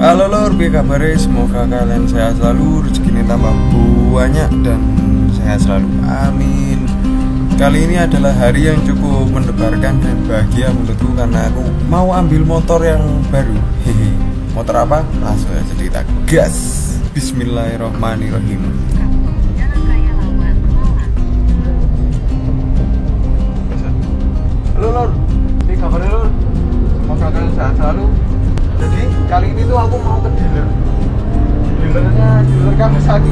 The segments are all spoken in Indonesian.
Halo lor, piye kabare? Semoga kalian sehat selalu, rezekinya tambah banyak dan sehat selalu. Amin. Kali ini adalah hari yang cukup mendebarkan dan bahagia menurutku karena aku mau ambil motor yang baru. Hehe. Motor apa? Langsung aja kita gas. Bismillahirrahmanirrahim. Halo lor, piye kabare lor? Semoga kalian sehat selalu. Jadi kali ini tuh aku mau ke dealer Kawasaki,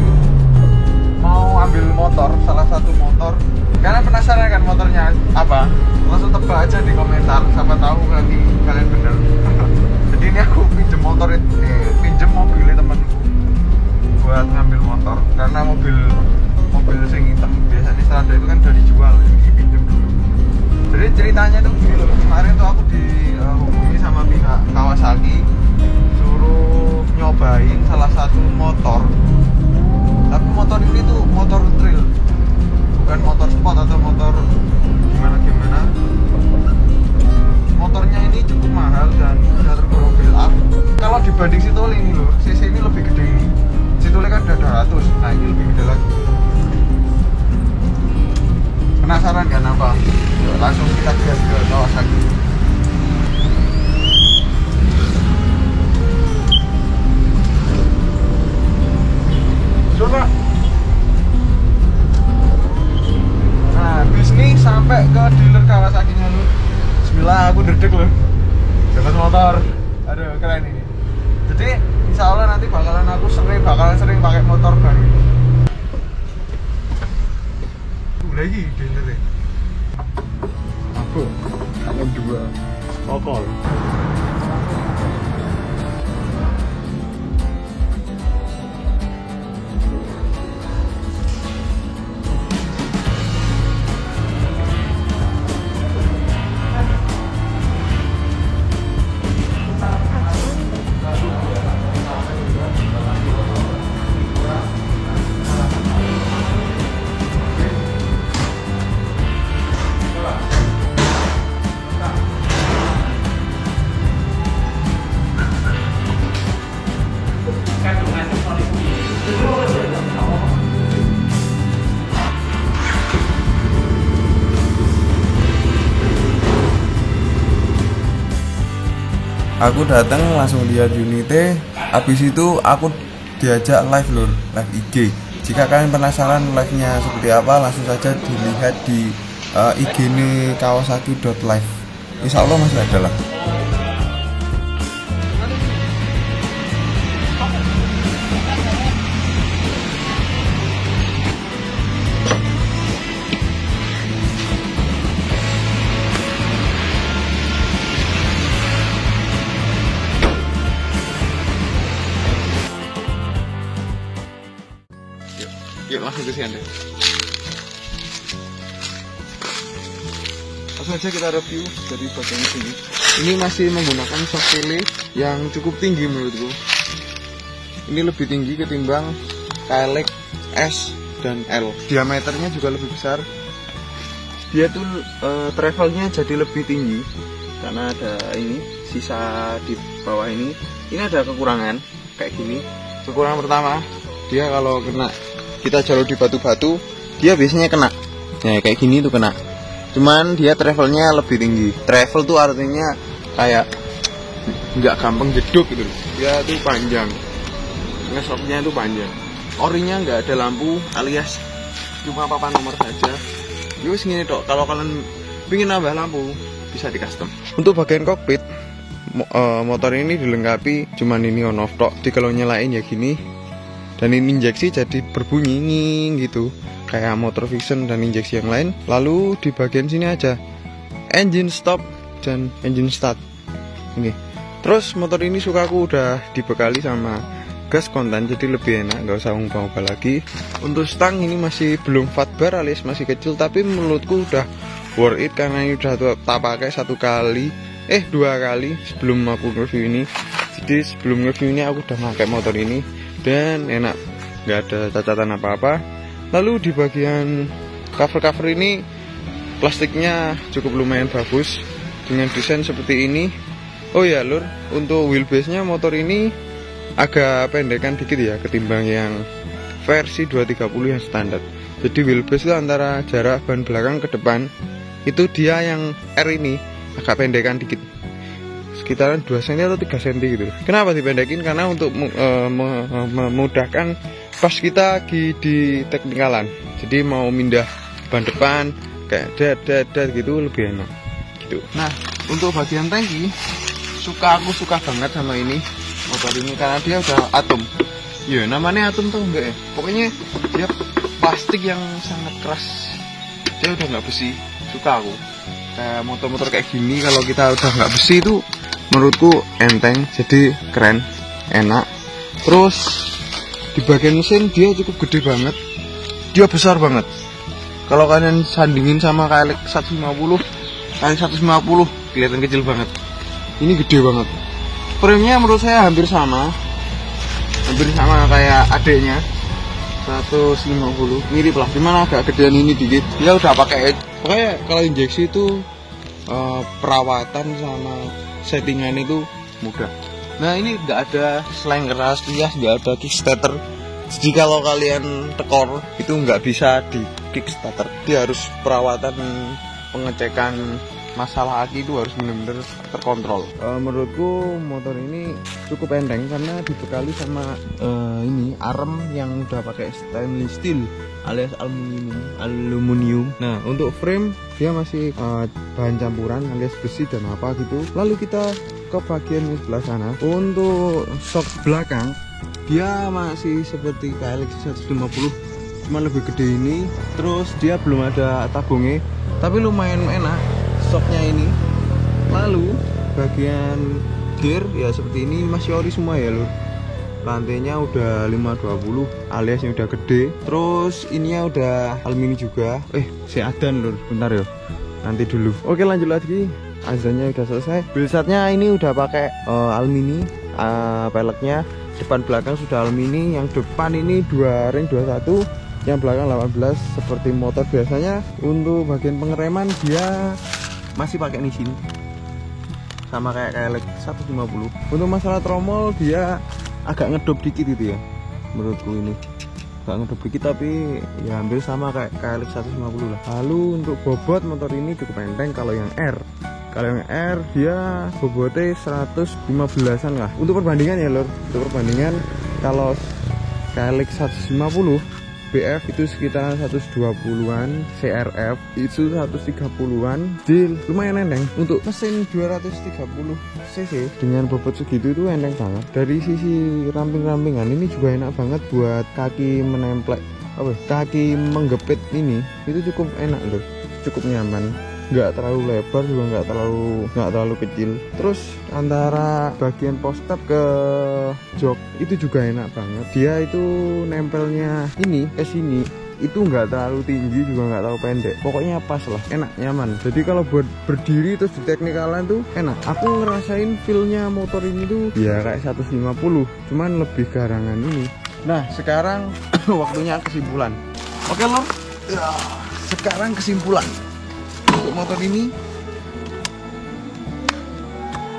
mau ambil motor, salah satu motor. Karena penasaran kan motornya apa, langsung tebak aja di komentar, siapa tahu nanti kalian bener. Jadi ini aku pinjem mobilnya temanku buat ngambil motor, karena mobil sing hitam biasanya Strada itu kan udah dijual, ini pinjem dulu. Jadi ceritanya tuh gini loh, kemarin tuh aku dihubungi sama pihak Kawasaki suruh nyobain salah satu motor. Tapi motor ini tuh motor trail, bukan motor sport atau motor gimana. Motornya ini cukup mahal dan udah tergolong build up. Kalau dibanding Citole ini loh, CC ini lebih gede ini. Citole kan udah 200, nah ini lebih gede lagi. Penasaran kan apa? Yuk, langsung kita gas ke Kawasaki. Coba. Nah, bis nih sampai ke dealer Kawasaki-nya lu. Bismillah, aku deg-deg loh. Dapat motor. Aduh, keren ini. Jadi, insya Allah nanti bakalan sering pakai motor baru ini. Lagi dealer aku dua okol. Aku datang langsung lihat unitnya. Habis itu aku diajak live lur, live IG. Jika kalian penasaran live-nya seperti apa, langsung saja dilihat di IG-nya kawasaki.live. Insya Allah masih ada lah. Yuk langsung ke sini. Langsung aja kita review dari bagian sini. Ini masih menggunakan shock relay yang cukup tinggi menurutku. Ini lebih tinggi ketimbang KLX S dan L. Diameternya juga lebih besar. Dia tuh travelnya jadi lebih tinggi karena ada ini sisa di bawah ini. Ini ada kekurangan kayak gini. Kekurangan pertama, dia kalau kena kita jalur di batu-batu, dia biasanya kena. Nah, kayak gini tuh kena. Cuman dia travelnya lebih tinggi. Travel tuh artinya kayak nggak gampang jeduk gitu. Dia tuh panjang. Ngesoknya tuh panjang. Orinya nggak ada lampu, alias cuma papan nomor saja. Yus gini dok. Kalau kalian pingin nambah lampu, bisa di custom. Untuk bagian kokpit, motor ini dilengkapi cuman ini on off tok. Jadi kalau nyalain ya gini. Dan ini injeksi jadi berbunyi nging gitu, kayak motor fiction dan injeksi yang lain. Lalu di bagian sini aja engine stop dan engine start ini. Terus motor ini sukaku udah dibekali sama gas kontan, jadi lebih enak, nggak usah ubah-ubah lagi. Untuk stang ini masih belum fat bar alias masih kecil, tapi menurutku udah worth it karena ini udah tak pakai dua kali sebelum aku review ini. Jadi sebelum review ini aku udah pakai motor ini dan enak, nggak ada cacatan apa-apa. Lalu di bagian cover ini plastiknya cukup lumayan bagus dengan desain seperti ini. Oh ya lur, untuk wheelbase nya motor ini agak pendekan dikit ya ketimbang yang versi 230 yang standar. Jadi wheelbase itu antara jarak ban belakang ke depan itu dia yang R ini agak pendekan dikit, sekitaran 2 cm atau 3 cm gitu. Kenapa dipendekin? Karena untuk memudahkan pas kita di teknikalan. Jadi mau mindah ban depan kayak dad gitu lebih enak gitu. Nah, untuk bagian tangki aku suka banget sama ini motor ini karena dia udah atom. Iya, namanya atom tuh enggak ya? Pokoknya dia plastik yang sangat keras. Dia udah nggak besi. Suka aku. Kayak motor-motor kayak gini kalau kita udah nggak besi itu menurutku enteng, jadi keren, enak. Terus di bagian mesin dia cukup gede banget. Dia besar banget. Kalau kalian sandingin sama KLX 150, KLX 150 kelihatan kecil banget. Ini gede banget. Frame-nya menurut saya hampir sama kayak adeknya 150, mirip lah, cuman agak gedean ini dikit. Dia udah pakai, pokoknya kalau injeksi itu perawatan sama settingan itu mudah. Nah, ini nggak ada slang keras, nggak ada kickstarter. Jadi kalau kalian tekor itu nggak bisa di kickstarter. Dia harus perawatan, pengecekan masalah aki itu harus benar-benar terkontrol. Menurutku motor ini cukup enteng karena dibekali sama ini arm yang udah pakai stainless steel alias aluminium. Nah, untuk frame dia masih bahan campuran alias besi dan apa gitu. Lalu kita ke bagian sebelah sana. Untuk shock belakang dia masih seperti KLX 150, cuma lebih gede ini. Terus dia belum ada tabungnya, tapi lumayan enak shocknya ini. Lalu bagian gear ya seperti ini, masih ori semua ya lur. Rantainya udah 520 alias yang udah gede. Terus ininya udah alumini juga. Seadan lur, bentar ya, nanti dulu. Oke, lanjut lagi. Azannya udah selesai. Buildsetnya ini udah pakai alumini, peleknya depan belakang sudah alumini. Yang depan ini 2 ring 21, yang belakang 18 seperti motor biasanya. Untuk bagian pengereman dia masih pakai Nissin sama kayak KLX 150. Untuk masalah tromol dia agak ngedop dikit gitu ya, menurutku ini agak ngedop dikit, tapi ya hampir sama kayak KLX 150 lah. Lalu untuk bobot motor ini cukup enteng. Kalau yang R dia bobotnya 115an lah. Untuk perbandingan ya lor, untuk perbandingan kalau KLX 150 BF itu sekitar 120-an, CRF itu 130-an. Jadi lumayan enteng. Untuk mesin 230 cc dengan bobot segitu itu enteng banget. Dari sisi ramping-rampingan ini juga enak banget buat kaki menemplek, kaki menggepit ini itu cukup enak loh, cukup nyaman. Nggak terlalu lebar juga nggak terlalu kecil. Terus antara bagian poster ke jok itu juga enak banget. Dia itu nempelnya ini ke sini itu nggak terlalu tinggi juga nggak terlalu pendek, pokoknya pas lah, enak, nyaman. Jadi kalau buat berdiri terus di teknikalan tuh enak. Aku ngerasain feelnya motor ini tuh ya kayak 150, cuman lebih garangan ini. Nah, sekarang waktunya kesimpulan. Oke loh, sekarang kesimpulan untuk motor ini.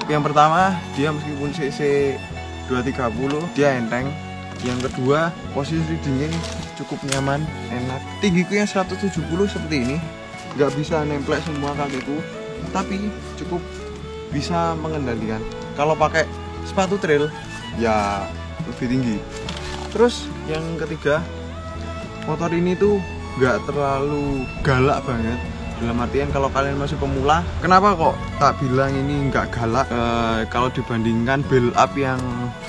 Yang pertama, dia meskipun cc 230 dia enteng. Yang kedua, posisi ridingnya cukup nyaman, enak. Tinggiku yang 170 seperti ini, nggak bisa nemplek semua kakiku, tapi cukup bisa mengendalikan. Kalau pakai sepatu trail ya lebih tinggi. Terus yang ketiga, motor ini tuh nggak terlalu galak banget. Dalam artian kalau kalian masih pemula, kenapa kok tak bilang ini nggak galak? Kalau dibandingkan build up yang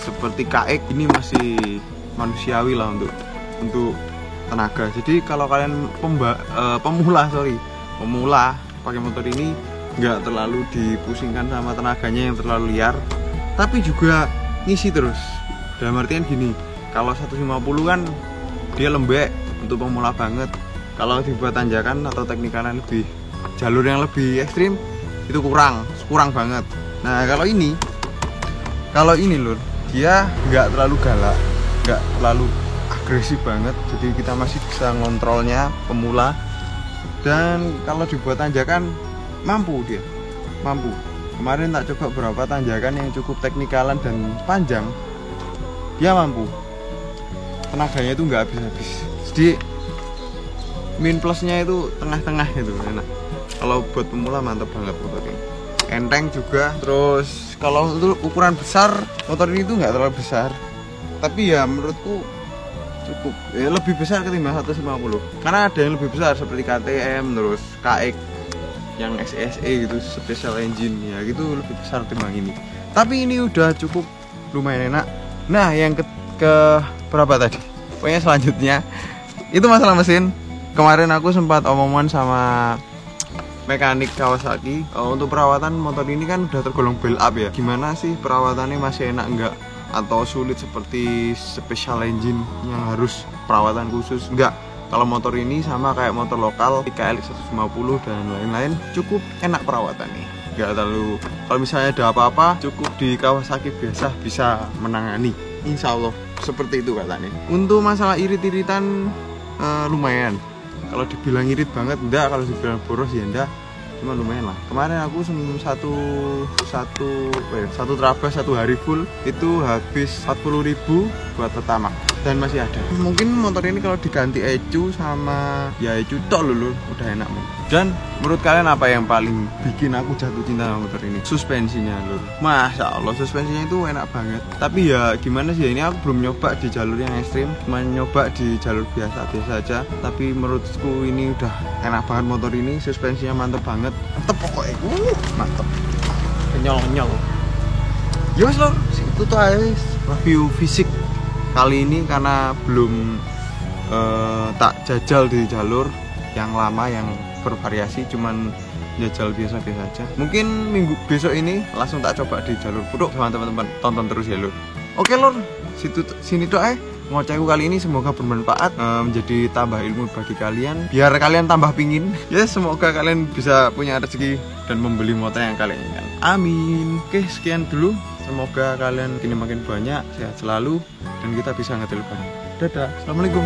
seperti KX, ini masih manusiawi lah untuk tenaga. Jadi kalau kalian pemula pakai motor ini nggak terlalu dipusingkan sama tenaganya yang terlalu liar, tapi juga ngisi terus. Dalam artian gini, kalau 150 kan dia lembek untuk pemula banget. Kalau dibuat tanjakan atau teknikalan lebih jalur yang lebih ekstrim itu kurang banget. Nah, kalau ini lur, dia nggak terlalu galak, nggak terlalu agresif banget, jadi kita masih bisa ngontrolnya pemula. Dan kalau dibuat tanjakan mampu. Kemarin tak coba beberapa tanjakan yang cukup teknikalan dan panjang, dia mampu, tenaganya itu nggak habis-habis. Jadi min plusnya itu tengah-tengah gitu, enak. Kalau buat pemula mantap banget motor ini, enteng juga. Terus kalau untuk ukuran besar, motor ini tuh nggak terlalu besar, tapi ya menurutku cukup, ya lebih besar ketimbang 150, karena ada yang lebih besar seperti KTM, terus KX yang SSE gitu, special engine ya gitu, lebih besar ketimbang ini. Tapi ini udah cukup lumayan enak. Nah yang ke berapa tadi, pokoknya selanjutnya itu masalah mesin. Kemarin aku sempat omongan sama mekanik Kawasaki, untuk perawatan motor ini kan udah tergolong build up ya, gimana sih perawatannya, masih enak enggak, atau sulit seperti special engine yang harus perawatan khusus. Enggak, kalau motor ini sama kayak motor lokal KLX 150 dan lain-lain, cukup enak perawatannya, enggak terlalu, kalau misalnya ada apa-apa cukup di Kawasaki biasa bisa menangani, insya Allah seperti itu katanya. Untuk masalah irit-iritan lumayan, kalau dibilang irit banget enggak, kalau dibilang boros ya enggak, cuma lumayan lah. Kemarin aku satu trabas 1 hari full itu habis 40.000 buat pertama, dan masih ada. Mungkin motor ini kalau diganti ECU sama ya ECU tok lho, udah enak. Dan menurut kalian apa yang paling bikin aku jatuh cinta sama motor ini? Suspensinya lho, masya Allah, suspensinya itu enak banget. Tapi ya gimana sih, ini aku belum nyoba di jalur yang ekstrim, cuma nyoba di jalur biasa aja. Tapi menurutku ini udah enak banget motor ini, suspensinya mantep banget, mantep pokoknya, mantep, kenyal. Yos lor, itu tuh guys review fisik kali ini, karena belum tak jajal di jalur yang lama yang bervariasi, cuman jajal biasa aja. Mungkin minggu besok ini langsung tak coba di jalur Puruk sama teman-teman, tonton terus ya lor. Oke lor, sini doa ngocehku kali ini semoga bermanfaat, menjadi tambah ilmu bagi kalian, biar kalian tambah pingin ya. Semoga kalian bisa punya rezeki dan membeli motor yang kalian inginkan, amin. Oke, sekian dulu, semoga kalian kini makin banyak, sehat selalu, dan kita bisa ngetil bareng. Dadah, assalamualaikum.